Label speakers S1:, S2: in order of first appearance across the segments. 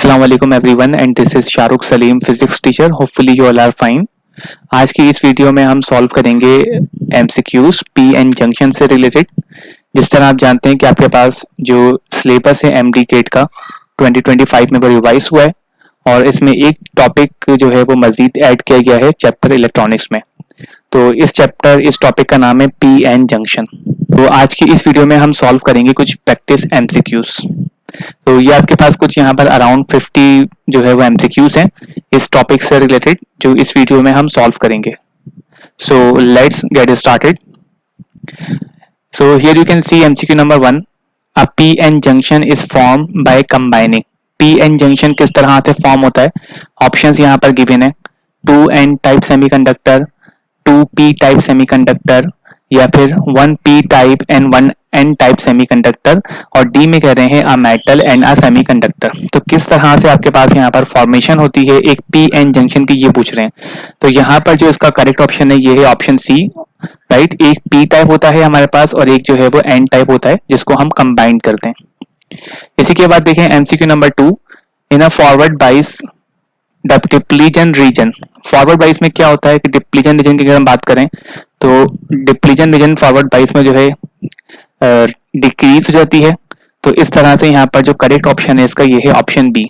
S1: अस्सलाम वालेकुम everyone and this is Shahrukh Salim physics teacher. Hopefully you all are fine. आज की इस वीडियो में हम सॉल्व करेंगे एमसीक्यूज पी एन जंक्शन से रिलेटेड। जिस तरह आप जानते हैं कि आपके पास जो सिलेबस है एमडी केट का 2025 में वो रिवाइज हुआ है और इसमें एक टॉपिक जो है वो मजीद ऐड किया गया है चैप्टर इलेक्ट्रॉनिक्स में। तो इस टॉपिक का नाम है पी एन जंक्शन। तो आज की इस वीडियो में हम सॉल्व करेंगे कुछ प्रैक्टिस एमसीक्यूज। तो ये आपके पास कुछ यहाँ पर अराउंड 50 जो है वो एमसीक्यूज हैं इस टॉपिक से रिलेटेड जो इस वीडियो में हम सॉल्व करेंगे। So let's get started. So here you can see MCQ number 1, a PN junction is form by combining. PN junction किस तरह से फॉर्म होता है? ऑप्शंस यहाँ पर गिवन है, 2n type semiconductor, 2p type semiconductor या फिर 1p type and 1n type semiconductor, और डी में कह रहे हैं a metal and a semiconductor. तो किस तरह से आपके पास यहाँ पर फॉर्मेशन होती है एक पीएन जंक्शन की, ये पूछ रहे हैं। तो यहाँ पर जो इसका करेक्ट ऑप्शन है ये है ऑप्शन सी, राइट। एक पी टाइप होता है हमारे पास और एक जो है वो एन टाइप होता है जिसको हम कंबाइन करते हैं। इसी के बाद देखें MCQ number 2, in a forward bias the depletion region. Forward bias में क्या होता है कि डिप्लीजन रीजन की अगर हम बात करें तो डिप्लीजन रीजन फॉरवर्ड बाइस में जो है डिक्रीज हो जाती है। तो इस तरह से यहाँ पर जो करेक्ट ऑप्शन है इसका ये है ऑप्शन बी।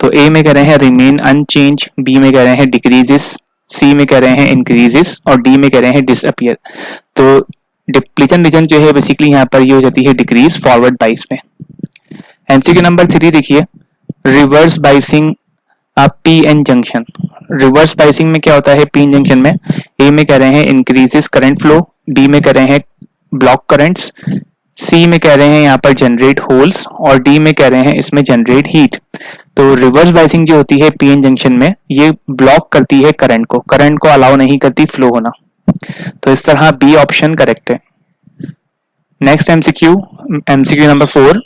S1: तो ए में कह रहे हैं रिमेन अनचेंज, बी में कह रहे हैं डिक्रीजेस, सी में कह रहे हैं इंक्रीजेस और डी में कह रहे हैं डिसअपियर। तो डिप्लीजन रीजन जो है बेसिकली यहाँ पर ये हो जाती है डिक्रीज फॉरवर्ड बाइस में। एमसीक्यू नंबर 3 देखिए, reverse biasing PN junction. Reverse biasing में क्या होता है पीएन जंक्शन में? ए में कह रहे हैं इंक्रीजेस करंट फ्लो, बी में कह रहे हैं ब्लॉक करंट्स, सी में कह रहे हैं यहाँ पर जनरेट होल्स और डी में कह रहे हैं इसमें जनरेट हीट। तो रिवर्स बाइसिंग जो होती है पीएन जंक्शन में ये ब्लॉक करती है करंट को अलाउ नहीं करती फ्लो होना। तो इस तरह बी ऑप्शन करेक्ट है। Next MCQ number 4,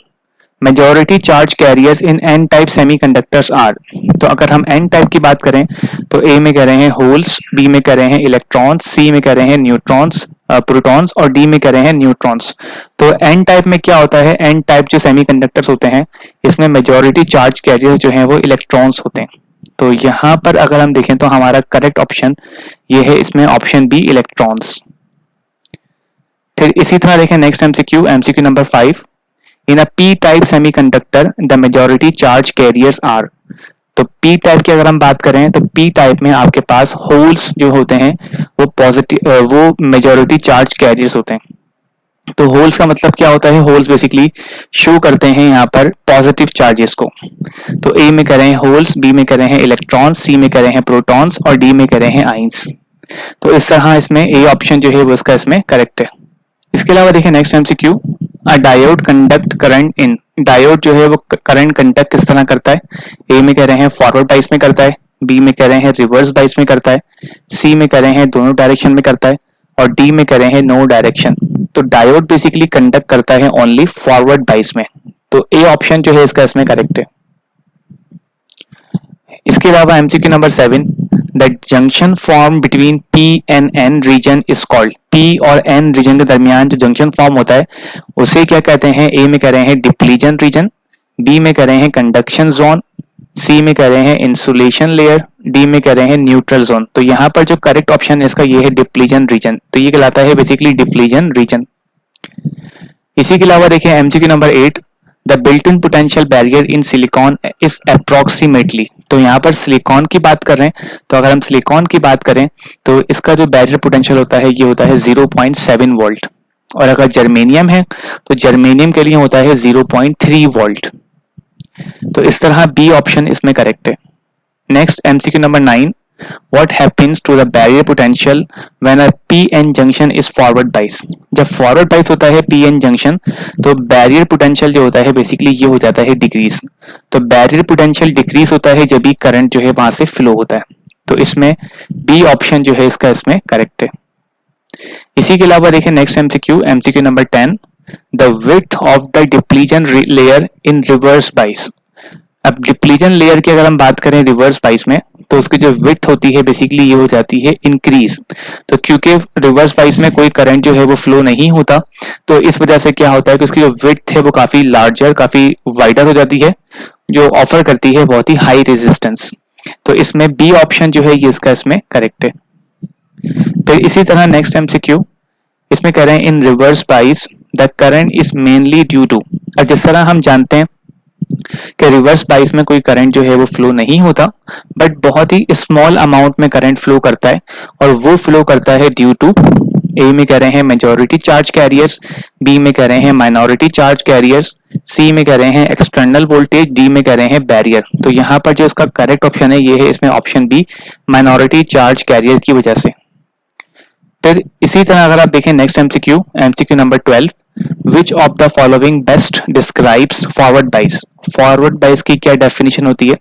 S1: majority charge carriers in N type semiconductors are. तो अगर हम एन टाइप की बात करें तो ए में कह रहे हैं होल्स, बी में कह रहे हैं इलेक्ट्रॉन्स, सी में कह रहे हैं न्यूट्रॉन्स प्रोटॉन्स और डी में कह रहे हैं न्यूट्रॉन्स। तो एन टाइप में क्या होता है? एन टाइप जो सेमीकंडक्टर्स होते हैं इसमें मेजॉरिटी चार्ज कैरियर्स जो हैं वो इलेक्ट्रॉन्स होते हैं। तो यहाँ पर अगर हम देखें तो हमारा करेक्ट ऑप्शन ये है इसमें ऑप्शन बी इलेक्ट्रॉन्स। फिर इसी तरह देखें next MCQ number 5, in a P type semiconductor the majority charge carriers are. तो पी टाइप की अगर हम बात करें तो पी टाइप में आपके पास होल्स जो होते हैं वो मेजॉरिटी चार्ज कैरियर्स होते हैं। तो होल्स का मतलब क्या होता है? होल्स बेसिकली शो करते हैं यहाँ पर पॉजिटिव चार्जेस को। तो ए में कह रहे हैं होल्स, बी में कह रहे हैं इलेक्ट्रॉन्स, सी में कह रहे हैं प्रोटॉन्स और डी में कह रहे हैं आइंस। तो इस तरह इसमें ए ऑप्शन जो है वो इसका इसमें करेक्ट है। इसके अलावा देखिए next MCQ, a diode conduct current in. Diode जो है वो करंट कंडक्ट किस तरह करता है? ए में कह रहे हैं फॉरवर्ड बाइस में करता है, बी में कह रहे हैं रिवर्स बाइस में करता है, सी में कह रहे हैं दोनों डायरेक्शन में करता है और डी में कह रहे हैं नो डायरेक्शन। तो डायोड बेसिकली कंडक्ट करता है ओनली फॉरवर्ड बाइस में। तो ए ऑप्शन जो है इसका इसमें करेक्ट है। इसके अलावा MCQ number 7, the junction form between P and N region is called. P और एन रीजन के दरमियान जो जंक्शन फॉर्म होता है उसे क्या कहते हैं? ए में कह रहे हैं डिप्लीजन रीजन, बी में कह रहे हैं कंडक्शन जोन, सी में कह रहे हैं इंसुलेशन लेयर, डी में कह रहे हैं न्यूट्रल जोन। तो यहाँ पर जो करेक्ट ऑप्शन है इसका ये है डिप्लीजन रीजन। तो ये कहलाता है बेसिकली डिप्लीजन रीजन। इसी के अलावा देखिए MCQ number 8, the built in potential barrier in silicon is approximately. तो यहाँ पर सिलिकॉन की बात कर रहे हैं, तो अगर हम सिलिकॉन की बात करें तो इसका जो बैरियर पोटेंशियल होता है ये होता है 0.7 वोल्ट, और अगर जर्मेनियम है तो जर्मेनियम के लिए होता है 0.3 वोल्ट। तो इस तरह बी ऑप्शन इसमें करेक्ट है। Next MCQ number 9, what happens to the barrier potential when a pn junction is forward bias। जब फॉरवर्ड बाइस होता है pn जंक्शन तो बैरियर पोटेंशियल जो होता है बेसिकली ये हो जाता है डिक्रीज। तो बैरियर पोटेंशियल डिक्रीज होता है जब भी करंट जो है वहां से फ्लो होता है। तो इसमें बी ऑप्शन जो है इसका इसमें करेक्ट है। इसी के अलावा देखिए next MCQ number 10, the width of the depletion layer in reverse bias. अब डिप्लीजन लेयर की अगर हम बात करें रिवर्स बाइस में तो उसकी जो विड्थ होती है बेसिकली ये हो जाती है इंक्रीज। तो क्योंकि रिवर्स बाइस में कोई करंट जो है वो फ्लो नहीं होता तो इस वजह से क्या होता है कि उसकी जो विड्थ है वो काफी लार्जर, काफी वाइडर हो जाती है जो ऑफर करती है बहुत ही हाई रेजिस्टेंस। तो इसमें बी ऑप्शन जो है ये इसका इसमें करेक्ट है। फिर इसी तरह नेक्स्ट एमसीक्यू, इसमें कह रहे हैं in reverse bias the current is mainly due to. अब जिस तरह हम जानते हैं कि रिवर्स बाइस में कोई करंट जो है वो फ्लो नहीं होता, बट बहुत ही स्मॉल अमाउंट में करंट फ्लो करता है, और वो फ्लो करता है ड्यू टू, ए में कह रहे हैं मेजॉरिटी चार्ज कैरियर्स, बी में कह रहे हैं माइनॉरिटी चार्ज कैरियर्स, सी में कह रहे हैं एक्सटर्नल वोल्टेज, डी में कह रहे हैं बैरियर। तो यहाँ पर जो इसका करेक्ट ऑप्शन है ये है इसमें option B, minority charge carrier की वजह से। फिर इसी तरह अगर आप देखें next MCQ, MCQ number 12, which of the following best describes forward bias. Forward bias की क्या डेफिनेशन होती है?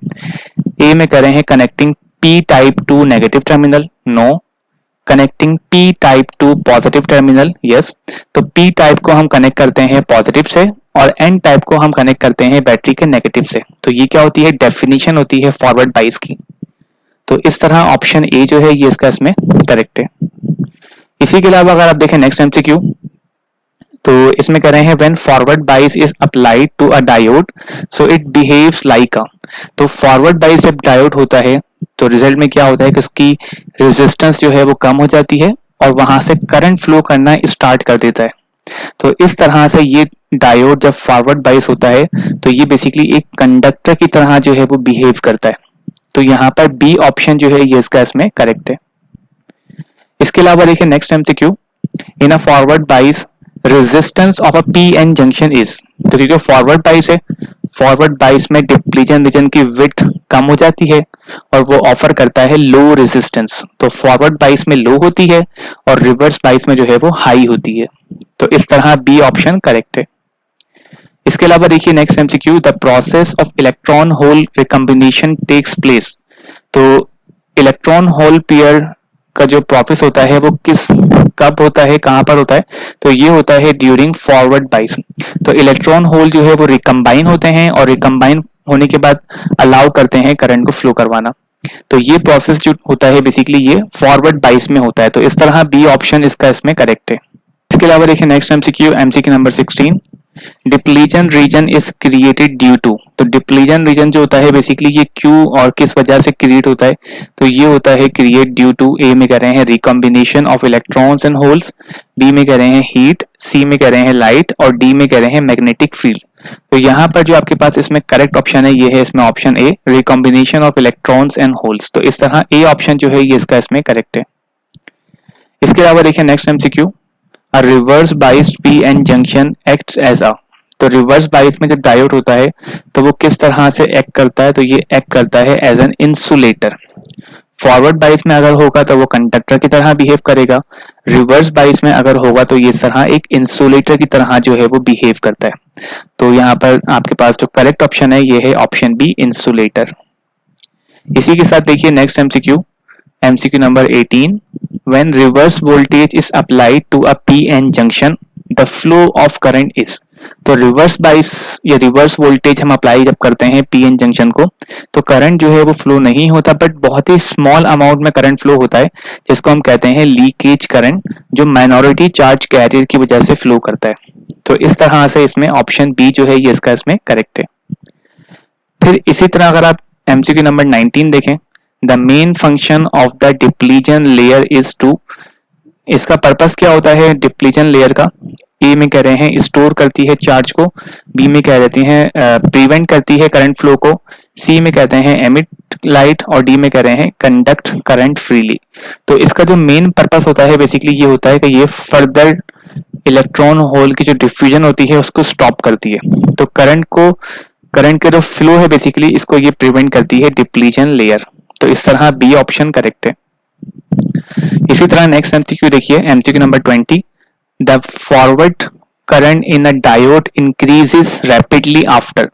S1: ए में कह रहे हैं connecting P type to negative terminal, no. Connecting P type to positive terminal, yes. तो पी टाइप को हम कनेक्ट करते हैं पॉजिटिव से, और एन टाइप को हम कनेक्ट करते हैं बैटरी के नेगेटिव से। तो ये क्या होती है? डेफिनेशन होती है फॉरवर्ड बाइस की। तो इस तरह ऑप्शन ए जो है ये इसका इसमें करेक्ट है। इसी के अलावा अगर आप देखें नेक्स्ट एमसीक्यू, तो इसमें कह रहे हैं when forward bias is applied to a diode so it behaves like a. तो फॉरवर्ड बाइस जब डायोड होता है तो रिजल्ट में क्या होता है कि उसकी रेजिस्टेंस जो है वो कम हो जाती है, और वहां से करंट फ्लो करना स्टार्ट कर देता है। तो इस तरह से ये डायोड जब फॉरवर्ड बाइस होता है तो ये बेसिकली एक कंडक्टर की तरह जो है वो बिहेव करता है। तो यहाँ पर बी ऑप्शन जो है ये इसका इसमें करेक्ट है। इसके अलावा देखिए next MCQ, in a forward बाइस resistance of a PN junction is. तो क्योंकि फॉरवर्ड बाइस है, फॉरवर्ड बाइस में डिप्लीजन रीजन की विड्थ कम हो जाती है और वो ऑफर करता है लो रेजिस्टेंस। तो फॉरवर्ड बाइस में लो होती है और रिवर्स बाइस में जो है वो हाई होती है। तो इस तरह बी ऑप्शन करेक्ट है। इसके अलावा देखिए next MCQ, the process of electron hole recombination takes place. तो इलेक्ट्रॉन होल पेयर का जो प्रोसेस होता है वो किस कब होता है, कहां पर होता है? तो ये होता है ड्यूरिंग फॉरवर्ड बाइस। तो इलेक्ट्रॉन होल जो है वो रिकम्बाइन होते हैं, और रिकम्बाइन होने के बाद अलाउ करते हैं करंट को फ्लो करवाना। तो ये प्रोसेस जो होता है बेसिकली ये फॉरवर्ड बाइस में होता है। तो इस तरह बी ऑप्शन इसका इसमें करेक्ट है। इसके अलावा देखिए next MCQ, MCQ number 16, depletion region is created due to. तो डिप्लीजन रीजन जो होता है बेसिकली ये क्यों और किस वजह से क्रिएट होता है? तो ये होता है क्रिएट ड्यू टू, ए में कह रहे हैं recombination of electrons and holes, B में कह रहे हैं हीट, सी में कह रहे हैं लाइट, और डी में कह रहे हैं मैग्नेटिक फील्ड। तो यहाँ पर जो आपके पास इसमें करेक्ट ऑप्शन है ये है इसमें option A, recombination of electrons and holes. तो इस तरह ए ऑप्शन जो है ये इसका इसमें करेक्ट है। इसके अलावा देखिए next MCQ, a reverse biased PN junction acts as a. तो रिवर्स बाइस में जब डायोड होता है तो वो किस तरह से एक्ट करता है? तो ये एक्ट करता है as an insulator. Forward bias में अगर होगा तो वो कंडक्टर की तरह बिहेव करेगा, रिवर्स बाइस में अगर होगा तो ये इस तरह एक इंसुलेटर की तरह जो है वो बिहेव करता है। तो यहाँ पर आपके पास जो करेक्ट ऑप्शन है ये है ऑप्शन बी, इंसुलेटर। इसी के साथ देखिए next MCQ, MCQ number 18, when reverse voltage is applied to a PN junction the flow of current is. तो रिवर्स बाइस या रिवर्स वोल्टेज हम अप्लाई जब करते हैं पीएन जंक्शन को तो करंट जो है वो फ्लो नहीं होता, बट बहुत ही स्मॉल अमाउंट में करंट फ्लो होता है, जिसको हम कहते हैं लीकेज करंट, जो माइनॉरिटी चार्ज कैरियर की वजह से फ्लो करता है। तो इस तरह से इसमें ऑप्शन बी जो है ये इसका इसमें करेक्ट है। फिर इसी तरह अगर आप एमसीक्यू नंबर 19 देखें, the main function of the depletion layer is to. इसका पर्पस क्या होता है डिप्लीजन लेयर का? ए में कह रहे हैं स्टोर करती है चार्ज को, बी में कह देती हैं प्रिवेंट करती है करंट फ्लो को, सी में कहते हैं एमिट लाइट, और डी में कह रहे हैं कंडक्ट करंट फ्रीली। तो इसका जो मेन पर्पस होता है बेसिकली ये होता है कि ये फर्दर इलेक्ट्रॉन होल की जो डिफ्यूजन होती है उसको स्टॉप करती है। तो करंट का जो फ्लो है बेसिकली इसको ये प्रिवेंट करती है डिप्लीजन लेयर। तो इस तरह बी ऑप्शन करेक्ट है। इसी तरह नेक्स्ट एमसीक्यू देखिए, MCQ number 20, the forward current in a diode increases rapidly after.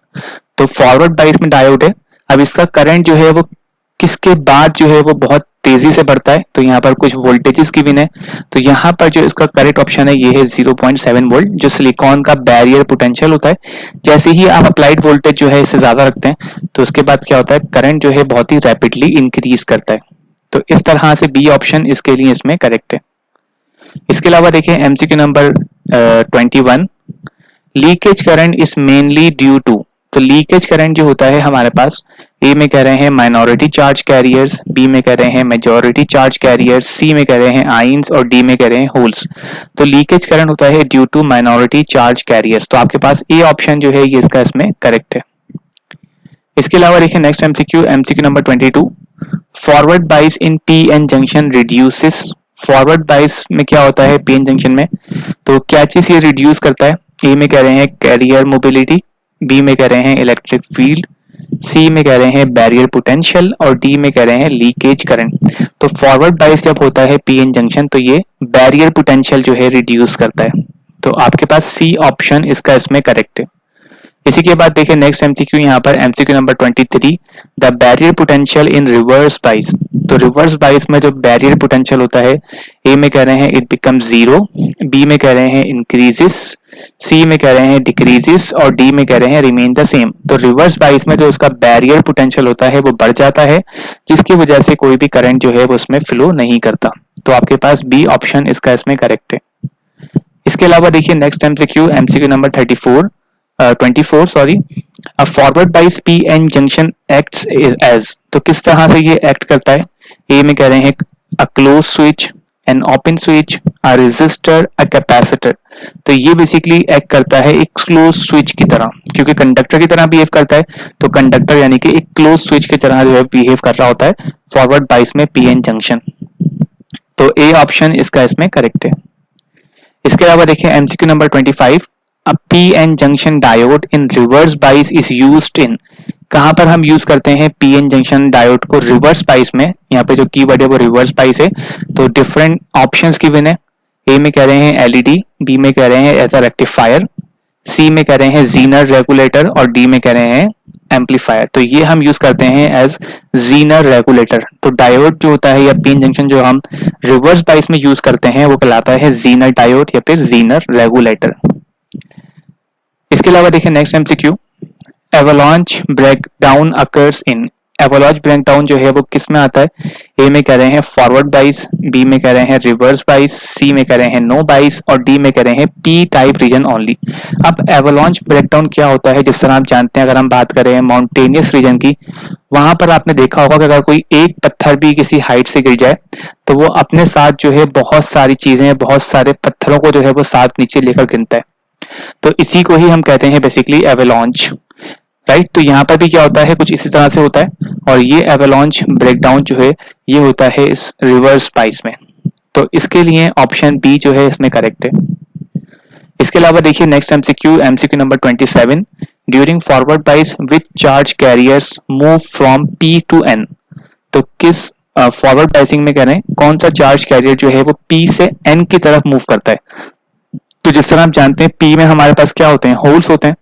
S1: तो फॉरवर्ड बाइस में डायोड है, अब इसका करंट जो है वो किसके बाद जो है वो बहुत तेजी से बढ़ता है? तो यहाँ पर कुछ वोल्टेजेस गिवन है, तो यहाँ पर जो इसका करेक्ट ऑप्शन है ये है 0.7 वोल्ट, जो सिलिकॉन का बैरियर पोटेंशियल होता है। जैसे ही आप अप्लाइड वोल्टेज जो है इससे ज्यादा रखते हैं तो उसके बाद क्या होता है, करंट जो है बहुत ही रैपिडली इंक्रीज करता है। तो इस तरह से बी ऑप्शन इसके लिए इसमें करेक्ट है। इसके अलावा देखिए MCQ number 21, leakage current is mainly due to. तो लीकेज करंट जो होता है हमारे पास, ए में कह रहे हैं माइनॉरिटी चार्ज कैरियर्स, बी में कह रहे हैं मेजॉरिटी चार्ज कैरियर्स, सी में कह रहे हैं आइंस और डी में कह रहे हैं होल्स। तो लीकेज करंट होता है due to minority charge carriers. तो आपके पास ए ऑप्शन जो है ये इसका इसमें करेक्ट है। इसके अलावा देखिए next MCQ, MCQ number 22, forward bias in P N junction reduces. Forward bias में क्या होता है पी एन जंक्शन में, तो क्या चीज ये रिड्यूस करता है? ए में कह रहे हैं कैरियर मोबिलिटी, बी में कह रहे हैं इलेक्ट्रिक फील्ड, सी में कह रहे हैं बैरियर पोटेंशियल और डी में कह रहे हैं लीकेज करंट। तो फॉरवर्ड बाइस जब होता है पीएन जंक्शन तो ये बैरियर पोटेंशियल जो है रिड्यूस करता है। तो आपके पास सी ऑप्शन इसका इसमें करेक्ट है। इसी के बाद देखिए नेक्स्ट एमसीक्यू, यहाँ पर MCQ number 23, the barrier potential in reverse बाइस। तो रिवर्स बाइस में जो बैरियर पोटेंशियल होता है, ए में कह रहे हैं इट बिकम जीरो, बी में कह रहे हैं इंक्रीजेस, सी में कह रहे हैं डिक्रीजेस और डी में कह रहे हैं रिमेन द सेम। तो रिवर्स बाइस में जो उसका बैरियर पोटेंशियल होता है वो बढ़ जाता है, जिसकी वजह से कोई भी करंट जो है वो उसमें फ्लो नहीं करता। तो आपके पास बी ऑप्शन इसका इसमें करेक्ट है। इसके अलावा देखिए next MCQ, MCQ number 24 sorry, a forward bias P N junction acts as. तो किस तरह से ये एक्ट करता है? ए में कह रहे हैं a close switch, an open switch, a resistor, a capacitor. तो ये बेसिकली एक्ट करता है एक क्लोज स्विच की तरह, क्योंकि कंडक्टर की तरह बिहेव करता है। तो कंडक्टर यानी कि एक क्लोज स्विच की तरह जो है बिहेव कर रहा होता है फॉरवर्ड बाइस में पी एन जंक्शन। तो ए ऑप्शन इसका इसमें करेक्ट है। इसके अलावा देखिए एमसीक्यू नंबर 25, अब P N junction diode in reverse bias is used in. कहां पर हम यूज करते हैं पी एन जंक्शन डायोड को? रिवर्स बाइस में। यहाँ पे जो कीवर्ड है वो रिवर्स बाइस है। तो डिफरेंट ऑप्शंस गिवन है। ए में कह रहे हैं एलईडी, बी में कह रहे हैं एज अ रेक्टिफायर, सी में कह रहे हैं जीनर रेगुलेटर और डी में कह रहे हैं एम्पलीफायर। तो ये हम यूज करते हैं एज जीनर रेगुलेटर। तो डायोड जो होता है या पी एन जंक्शन जो हम रिवर्स बाइस में यूज करते हैं वो कहलाता है जीनर डायोड या फिर जीनर रेगुलेटर। इसके अलावा देखिए next MCQ, avalanche breakdown occurs in. Avalanche breakdown जो है वो किस में आता है? ए में कह रहे हैं फॉरवर्ड बाइस, बी में कह रहे हैं रिवर्स बाइस, सी में कह रहे हैं नो बाइस और डी में कह रहे हैं पी टाइप रीजन ओनली। अब एवलांच ब्रेकडाउन क्या होता है? जिस तरह आप जानते हैं, अगर हम बात करें माउंटेनियस रीजन की, वहां पर आपने देखा होगा कि अगर कोई एक पत्थर भी किसी हाइट से गिर जाए तो वो अपने साथ जो है बहुत सारी चीजें, बहुत सारे पत्थरों को जो है वो साथ नीचे लेकर गिनता है। तो इसी को ही हम कहते हैं बेसिकली एवलांच, राइट। तो यहाँ पर भी क्या होता है, कुछ इसी तरह से होता है। और ये एवलांच ब्रेकडाउन जो है ये होता है इस रिवर्स बाइस में। तो इसके लिए ऑप्शन बी जो है इसमें करेक्ट है। इसके अलावा देखिए next MCQ, MCQ number 27, during forward bias which charge carriers move from P to N. तो किस फॉरवर्ड बाइसिंग में कह रहे हैं कौन सा चार्ज कैरियर जो है वो पी से एन की तरफ मूव करता है? तो जिस तरह आप जानते हैं पी में हमारे पास क्या होते हैं? होल्स होते हैं।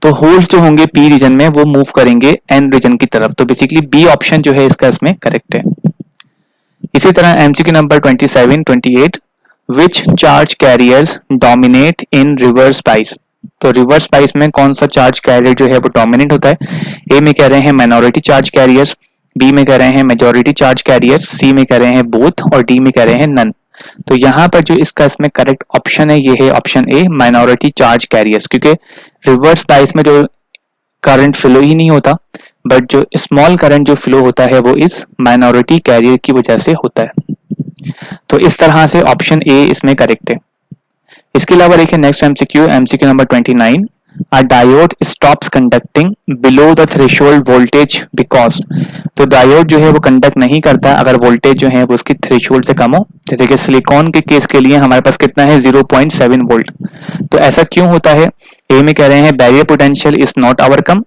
S1: तो होल्स जो होंगे पी रीजन में वो मूव करेंगे एन रीजन की तरफ। तो बेसिकली बी ऑप्शन जो है इसका इसमें करेक्ट है। इसी तरह एमसीक्यू नंबर 28, विच चार्ज कैरियर्स डोमिनेट इन रिवर्स बाइस। तो रिवर्स बाइस में कौन सा चार्ज कैरियर जो है वो डोमिनेट होता है? ए में कह रहे हैं माइनॉरिटी चार्ज कैरियर्स, बी में कह रहे हैं मेजॉरिटी चार्ज कैरियर्स, सी में कह रहे हैं बोथ और डी में कह रहे हैं नन। तो यहाँ पर जो इसका इसमें करेक्ट ऑप्शन है ये है option A, minority charge carriers. क्योंकि रिवर्स बाइस में जो करंट फ्लो ही नहीं होता, बट जो स्मॉल करंट जो फ्लो होता है वो इस माइनॉरिटी कैरियर की वजह से होता है। तो इस तरह से ऑप्शन ए इसमें करेक्ट है। इसके अलावा देखिए next MCQ, MCQ number 29, a diode stops conducting below the threshold voltage because। तो डायोड जो है वो कंडक्ट नहीं करता अगर वोल्टेज जो है वो उसकी थ्रेशोल्ड से कम हो। जैसे कि सिलिकॉन के केस के लिए हमारे पास कितना है 0.7 वोल्ट। तो ऐसा क्यों होता है? ए में कह रहे हैं barrier potential is not overcome,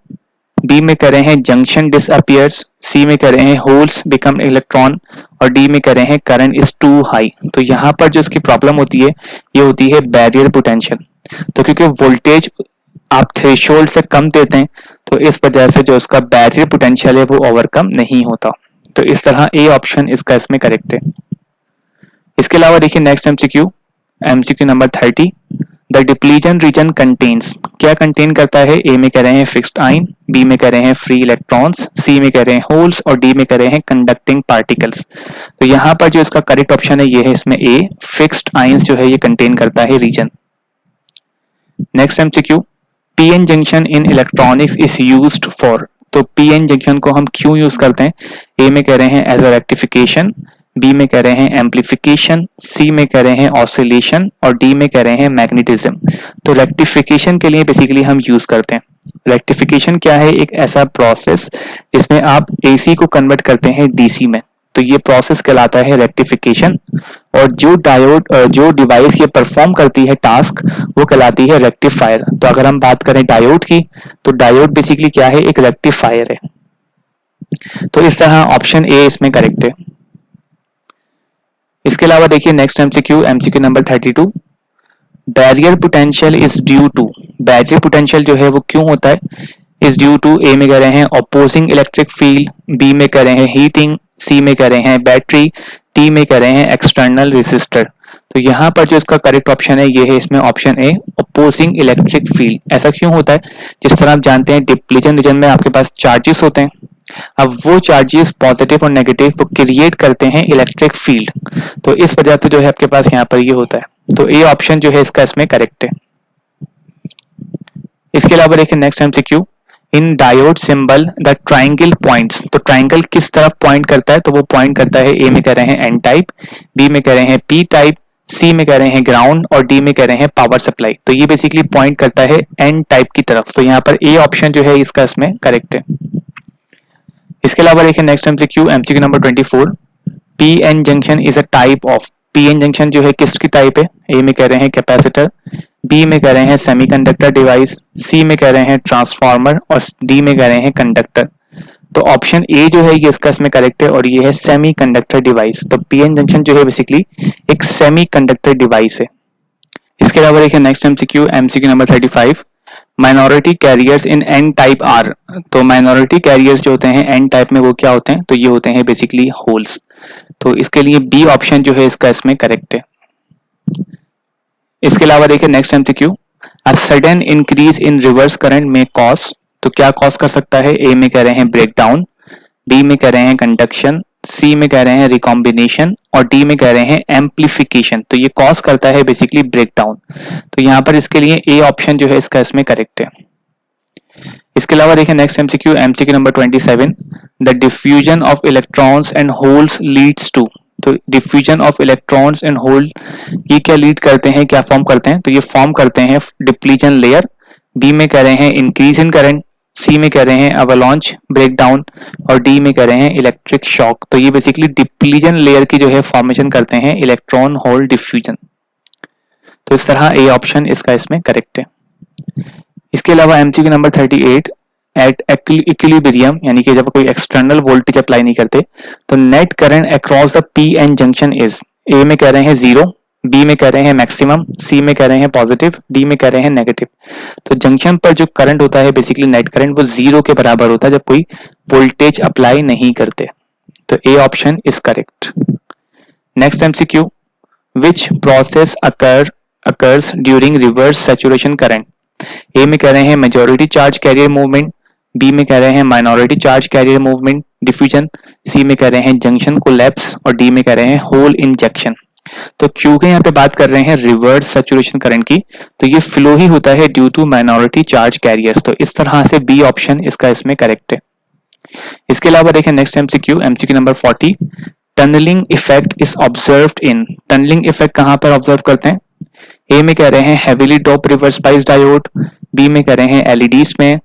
S1: B में कह रहे हैं जंक्शन डिसअपियर्स, सी में कह रहे हैं होल्स बिकम इलेक्ट्रॉन और डी में कह रहे हैं करंट इज टू हाई। तो यहाँ पर जो इसकी प्रॉब्लम होती है ये होती है बैरियर पोटेंशियल। तो क्योंकि वोल्टेज आप थ्रेशोल्ड से कम देते हैं तो इस वजह से जो उसका बैरियर पोटेंशियल है वो ओवरकम नहीं होता। तो इस तरह ए ऑप्शन इसका इसमें करेक्ट है। इसके अलावा देखिए next MCQ, MCQ number 30, the depletion region contains. क्या कंटेन करता है? ए में कह रहे हैं फिक्स्ड आयन, बी में कह रहे हैं फ्री इलेक्ट्रॉन्स, सी में कह रहे हैं होल्स और डी में कह रहे हैं कंडक्टिंग पार्टिकल्स। तो यहाँ पर जो इसका करेक्ट ऑप्शन है ये है इसमें ए, फिक्स्ड आयंस जो है ये कंटेन करता है region. Next MCQ, PN junction in electronics is used for, तो पीएन जंक्शन को हम क्यों यूज करते हैं? ए में कह रहे हैं एज अ रेक्टिफिकेशन, बी में कह रहे हैं एम्पलीफिकेशन, सी में कह रहे हैं ऑसिलेशन और डी में कह रहे हैं मैग्नेटिज्म। तो रेक्टिफिकेशन के लिए बेसिकली हम यूज करते हैं। रेक्टिफिकेशन क्या है? एक ऐसा प्रोसेस जिसमें आप एसी को कन्वर्ट करते हैं डीसी में, तो ये प्रोसेस कहलाता है रेक्टिफिकेशन। और जो डायोड जो डिवाइस ये परफॉर्म करती है टास्क, वो कहलाती है रेक्टिफायर। तो अगर हम बात करें डायोड की, तो डायोड बेसिकली क्या है? एक रेक्टिफायर है। तो इस तरह ऑप्शन ए इसमें करेक्ट है। इसके अलावा देखिए next MCQ, MCQ number 32, barrier potential is due to, barrier potential जो है वो क्यों होता है? इज ड्यू टू, ए में कह रहे हैं अपोजिंग इलेक्ट्रिक फील्ड, बी में कह रहे हैं हीटिंग, सी में कह रहे हैं बैटरी, डी में कह रहे हैं एक्सटर्नल रेसिस्टर। तो यहाँ पर जो इसका करेक्ट ऑप्शन है ये है इसमें option A, opposing electric field. ऐसा क्यों होता है? जिस तरह आप जानते हैं डिप्लीशन रीजन में आपके पास चार्जेस होते हैं, अब वो चार्जेस पॉजिटिव और नेगेटिव वो क्रिएट करते हैं इलेक्ट्रिक फील्ड, तो इस वजह से जो है आपके पास यहाँ पर ये होता है। तो ए ऑप्शन जो है इसका इसमें करेक्ट है। इसके अलावा देखिए next MCQ, in diode symbol the triangle points, तो ट्राइंगल किस तरफ पॉइंट करता है? तो वो पॉइंट करता है, ए में कह रहे हैं एन टाइप, बी में कह रहे हैं पी टाइप, सी में कह रहे हैं ग्राउंड और डी में कह रहे हैं पावर सप्लाई। तो ये बेसिकली पॉइंट करता है एन टाइप की तरफ, तो यहाँ पर ए ऑप्शन जो है इसका इसमें करेक्ट है। इसके अलावा देखिए next MCQ, MCQ number 24, PN junction is a type of, PN junction जो है किसकी टाइप है? ए में कह रहे हैं कैपेसिटर, बी में कह रहे हैं सेमीकंडक्टर डिवाइस, सी में कह रहे हैं ट्रांसफार्मर और डी में कह रहे हैं कंडक्टर। तो ऑप्शन ए जो है ये इसका इसमें करेक्ट है और ये है सेमीकंडक्टर डिवाइस। तो पीएन जंक्शन जो है बेसिकली एक सेमीकंडक्टर डिवाइस है। इसके अलावा देखिए next MCQ, MCQ number 35, minority carriers in N type are, तो माइनॉरिटी कैरियर्स जो होते हैं एन टाइप में वो क्या होते हैं? तो ये होते हैं बेसिकली होल्स। तो इसके लिए बी ऑप्शन जो है इसका इसमें करेक्ट है। इसके अलावा देखिए next MCQ, a sudden increase in reverse current में कॉज, तो क्या कॉज कर सकता है? ए में कह रहे हैं ब्रेकडाउन, बी में कह रहे हैं कंडक्शन, सी में कह रहे हैं रिकॉम्बिनेशन और डी में कह रहे हैं एम्पलीफिकेशन। तो ये कॉज करता है बेसिकली ब्रेकडाउन, तो यहाँ पर इसके लिए ए ऑप्शन जो है इसका इसमें करेक्ट है। इसके अलावा देखिए next MCQ, MCQ number 27, the diffusion of electrons and holes leads to, तो diffusion of electrons and hole ये क्या लीड करते हैं, क्या फॉर्म करते हैं? तो ये फॉर्म करते हैं डिप्लीशन लेयर, बी में कह रहे हैं इंक्रीज इन करंट, सी में कह रहे हैं अवलॉन्च ब्रेकडाउन और डी में कह रहे हैं इलेक्ट्रिक शॉक। तो ये बेसिकली डिप्लीशन लेयर की जो है फॉर्मेशन करते हैं इलेक्ट्रॉन होल डिफ्यूजन। तो इस तरह ए ऑप्शन इसका इसमें करेक्ट है। इसके अलावा एमसीक्यू नंबर 38, एट इक्विलिब्रियम यानी कि जब कोई एक्सटर्नल वोल्टेज अप्लाई नहीं करते तो net current across the P N junction is, A में कह रहे हैं जीरो, बी में कह रहे हैं मैक्सिमम, सी में कह रहे हैं पॉजिटिव, डी में कह रहे हैं नेगेटिव। तो जंक्शन पर जो करंट होता है बेसिकली नेट करंट वो जीरो के बराबर होता है जब कोई वोल्टेज अप्लाई नहीं करते। तो A option is correct. Next MCQ, which process occurs during reverse saturation current, A में कह रहे हैं majority charge carrier movement, B में कह रहे हैं minority charge carrier movement diffusion, C में कह रहे हैं जंक्शन कोलैप्स और डी में कह रहे हैं होल इंजेक्शन। तो क्योंकि यहाँ पे बात कर रहे हैं रिवर्स सैचुरेशन करंट की, तो ये फ्लो ही होता है due to minority charge carriers. तो इस तरह से बी ऑप्शन इसका इसमें करेक्ट है। इसके अलावा देखें next MCQ, MCQ number 40, tunneling effect is observed in, tunneling effect कहां पर ऑब्जर्व करते हैं? ए में कह रहे हैं heavily dope reverse bias diode, B में कह रहे हैं एलईडीज में,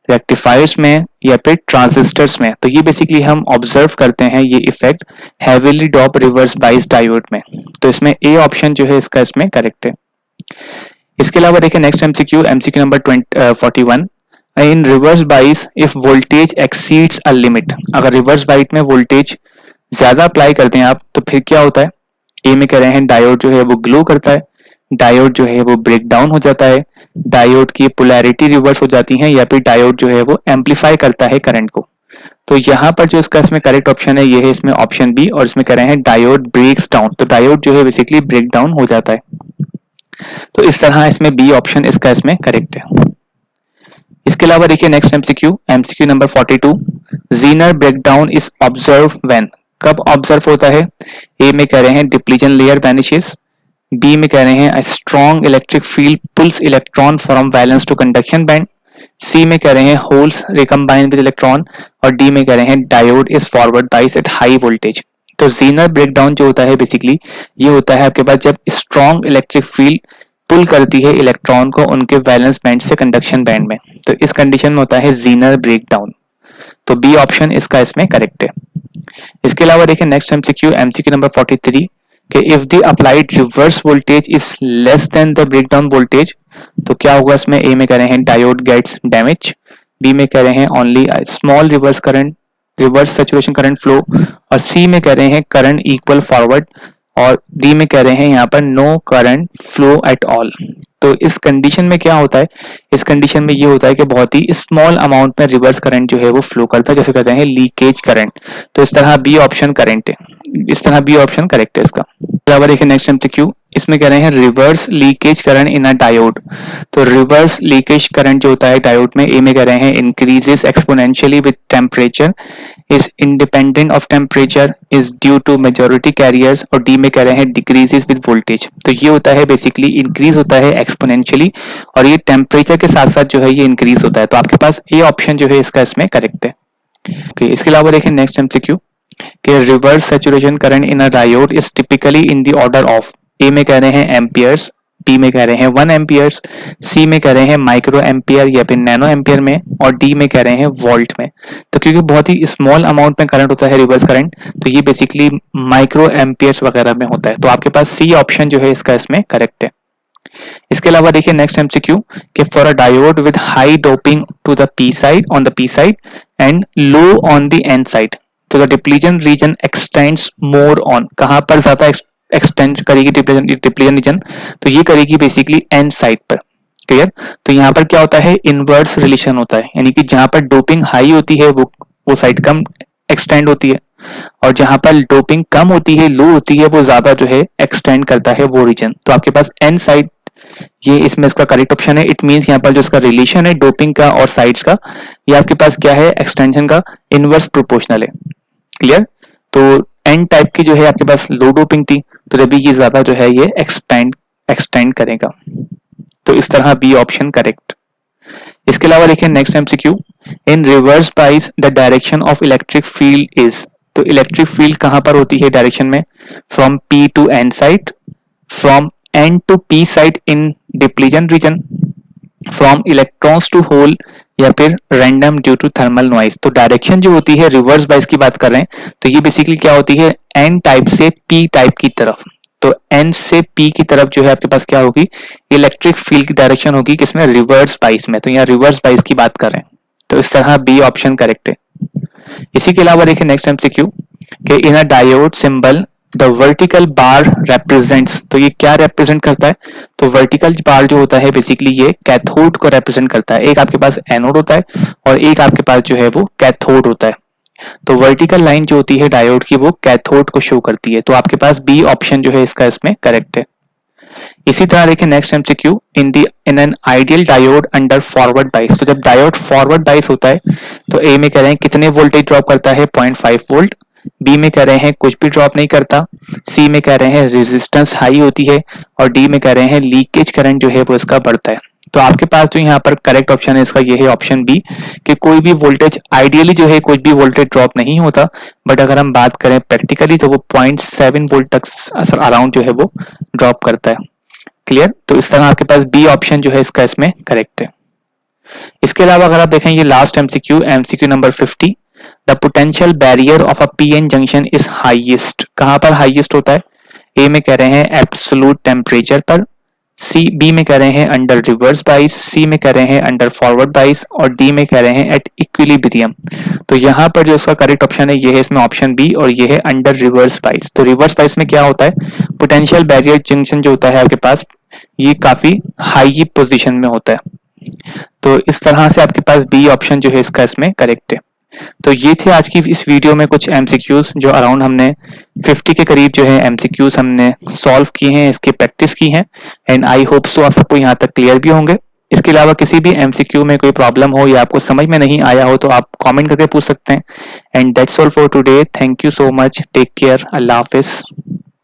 S1: रेक्टिफायर्स में या फिर ट्रांजिस्टर्स में। तो ये बेसिकली हम ऑब्जर्व करते हैं ये effect heavily dope reverse bias diode में। तो इसमें ए ऑप्शन जो है इसका इसमें करेक्ट है। इसके अलावा देखिए नेक्स्ट एमसीक्यू, एमसीक्यू नंबर 41, इन रिवर्स बाइस if voltage exceeds a limit, अगर रिवर्स बाइट में वोल्टेज ज्यादा अप्लाई करते हैं आप तो फिर क्या होता है? ए में कह रहे हैं डायोड जो है वो ग्लो करता है, डायोड जो है वो ब्रेक डाउन हो जाता है, डायोड की पोलैरिटी रिवर्स हो जाती है या फिर डायोड जो है वो एम्पलीफाई करता है करंट को। तो यहाँ पर जो इसका इसमें करेक्ट ऑप्शन है ये है इसमें ऑप्शन बी, और इसमें कह रहे हैं डायोड ब्रेक्स डाउन, तो डायोड जो है बेसिकली ब्रेक डाउन हो जाता है। तो इस तरह इसमें बी ऑप्शन इसका इसमें करेक्ट है। इसके अलावा देखिए next MCQ, MCQ number 42, Zener breakdown is observe when, कब ऑब्जर्व होता है? ए में कह रहे हैं डिप्लीशन लेयर वैनिशेस, बी में कह रहे हैं a strong electric field pulls electron from valence to conduction band, सी में कह रहे हैं holes recombine with electron, और डी में कह रहे हैं diode is forward bias at high voltage। तो Zener ब्रेकडाउन जो होता है बेसिकली ये होता है आपके पास जब स्ट्रॉन्ग इलेक्ट्रिक फील्ड पुल करती है इलेक्ट्रॉन को उनके वैलेंस बैंड से कंडक्शन बैंड में, तो इस कंडीशन में होता है Zener ब्रेकडाउन। तो बी ऑप्शन इसका इसमें करेक्ट है। इसके अलावा देखिए नेक्स्ट एमसीक्यू नंबर 43 कि if the applied reverse voltage is less than the breakdown voltage, तो क्या होगा इसमें। ए में कह रहे हैं डायोड गेट्स डैमेज, बी में कह रहे हैं only small reverse saturation current flow, और सी में कह रहे हैं करंट इक्वल फॉरवर्ड, और डी में कह रहे हैं यहाँ पर no current flow at all. तो इस कंडीशन में क्या होता है, इस कंडीशन में ये होता है कि बहुत ही स्मॉल अमाउंट में रिवर्स करंट जो है वो फ्लो करता है, जैसे कहते हैं लीकेज करंट। तो इस तरह बी ऑप्शन करेक्ट है, इस तरह बी ऑप्शन करेक्ट है इसका। बराबर देखिए नेक्स्ट एमसीक्यू, इसमें कह रहे हैं reverse leakage current in a diode. तो रिवर्स लीकेज करंट जो होता है डायोड में, ए में कह रहे हैं increases exponentially with temperature, is independent of temperature, is due to majority carriers, और डी में कह रहे हैं decreases with voltage। तो ये होता है बेसिकली इंक्रीज होता है एक्सपोनेंशियली, और ये टेम्परेचर के साथ साथ जो है ये इंक्रीज होता है। तो आपके पास ए ऑप्शन जो है इसका इसमें करेक्ट है। okay, इसके अलावा देखें नेक्स्ट एमसीक्यू कि reverse saturation current in a diode is typically in the order of, A में कह रहे हैं एम्पियर्स, बी में कह रहे हैं 1 एम्पियर्स, सी में कह रहे हैं माइक्रो एम्पियर या फिर नैनो एम्पियर में, और डी में कह रहे हैं वोल्ट में। तो क्योंकि बहुत ही स्मॉल अमाउंट में करंट होता है रिवर्स करंट, तो ये बेसिकली माइक्रो एम्पियर्स वगैरह में होता है। तो आपके पास सी ऑप्शन जो है इसका इसमें करेक्ट है। इसके अलावा देखिए नेक्स्ट एमसीक्यू कि for a diode with high doping to the P side on the P side and low on the N side, तो the depletion region extends more on, कहां पर ज्यादा एक्सटेंड करेगी डिप्लीजन रीजन, तो ये करेगी बेसिकली एन साइड पर। Clear. तो यहाँ पर क्या होता है, इनवर्स रिलेशन होता है, यानी कि जहां पर डोपिंग हाई होती है वो साइड कम एक्सटेंड होती है, और जहां पर डोपिंग कम होती है लो होती है वो ज्यादा जो है एक्सटेंड करता है वो रीजन। तो आपके पास एन साइड ये इसमें इसका करेक्ट ऑप्शन है। इट मींस यहाँ पर जो इसका रिलेशन है डोपिंग का और साइड्स का, ये आपके पास क्या है, एक्सटेंशन का इनवर्स प्रोपोर्शनल है। क्लियर। तो एन टाइप की जो है आपके पास लो डोपिंग थी, तो जब ये ज्यादा जो है ये एक्सटेंड करेगा। तो इस तरह बी ऑप्शन करेक्ट। इसके अलावा देखिए next MCQ, in reverse bias the direction of electric field is, तो इलेक्ट्रिक फील्ड कहां पर होती है डायरेक्शन में, from P to N side, from N to P side in depletion region, from electrons to hole, या फिर random due to thermal noise. तो direction जो होती है रिवर्स बाइस की बात कर रहे हैं, तो ये बेसिकली क्या होती है, एन टाइप से पी टाइप की तरफ। तो एन से पी की तरफ जो है आपके पास क्या होगी, इलेक्ट्रिक फील्ड की डायरेक्शन होगी किसमें, रिवर्स बाइस में। तो यहाँ रिवर्स बाइस की बात कर रहे हैं, तो इस तरह बी ऑप्शन करेक्ट है। इसी के अलावा देखिए नेक्स्ट एमसीक्यू कि in a diode symbol the vertical bar represents, तो ये क्या रेप्रेजेंट करता है, तो वर्टिकल बार जो होता है बेसिकली ये कैथोड को रेप्रेजेंट करता है। एक आपके पास एनोड होता है और एक आपके पास जो है वो कैथोड होता है। तो वर्टिकल लाइन जो होती है डायोड की वो कैथोड को शो करती है। तो आपके पास बी ऑप्शन जो है इसका इसमें करेक्ट है। इसी तरह देखिए next MCQ, in an ideal diode under forward बाइस, तो जब डायोड फॉरवर्ड बाइस होता है तो ए में कह रहे हैं कितने वोल्टेज ड्रॉप करता है, 0.5 वोल्ट, बी में कह रहे हैं कुछ भी ड्रॉप नहीं करता, सी में कह रहे हैं रेजिस्टेंस हाई होती है, और डी में कह रहे हैं लीकेज करंट जो है वो इसका बढ़ता है। तो आपके पास जो यहाँ पर करेक्ट ऑप्शन है इसका ये है ऑप्शन बी, कि कोई भी वोल्टेज आइडियली जो है कुछ भी वोल्टेज ड्रॉप नहीं होता, बट अगर हम बात करें प्रैक्टिकली तो वो 0.7 वोल्ट तक अराउंड जो है वो ड्रॉप करता है। क्लियर। तो इस तरह आपके पास बी ऑप्शन जो है इसका इसमें करेक्ट है। इसके अलावा अगर आप देखें ये last MCQ number 50, the potential barrier of a PN junction is highest, कहां पर हाईएस्ट होता है, ए में कह रहे हैं एब्सोल्यूट टेम्परेचर पर, बी में कह रहे हैं अंडर रिवर्स बाइस, सी में कह रहे हैं अंडर फॉरवर्ड बाइस, और डी में कह रहे हैं एट इक्विलिब्रियम। तो यहाँ पर जो इसका करेक्ट ऑप्शन है ये है इसमें ऑप्शन बी, और ये है अंडर रिवर्स बाइस। तो रिवर्स बाइस में क्या होता है, पोटेंशियल बैरियर जंक्शन जो होता है आपके पास ये काफी हाई पोजिशन में होता है। तो इस तरह से आपके पास बी ऑप्शन जो है इसका इसमें करेक्ट है। तो ये थे आज की इस वीडियो में कुछ एमसीक्यूज जो अराउंड हमने 50 के करीब जो है एमसीक्यूज हमने सॉल्व किए हैं, इसकी प्रैक्टिस की है, एंड आई होप सो आप सबको यहाँ तक क्लियर भी होंगे। इसके अलावा किसी भी एमसीक्यू में कोई प्रॉब्लम हो या आपको समझ में नहीं आया हो तो आप कमेंट करके पूछ सकते हैं। And that's all for today, thank you so much, take care, अल्लाह हाफिज।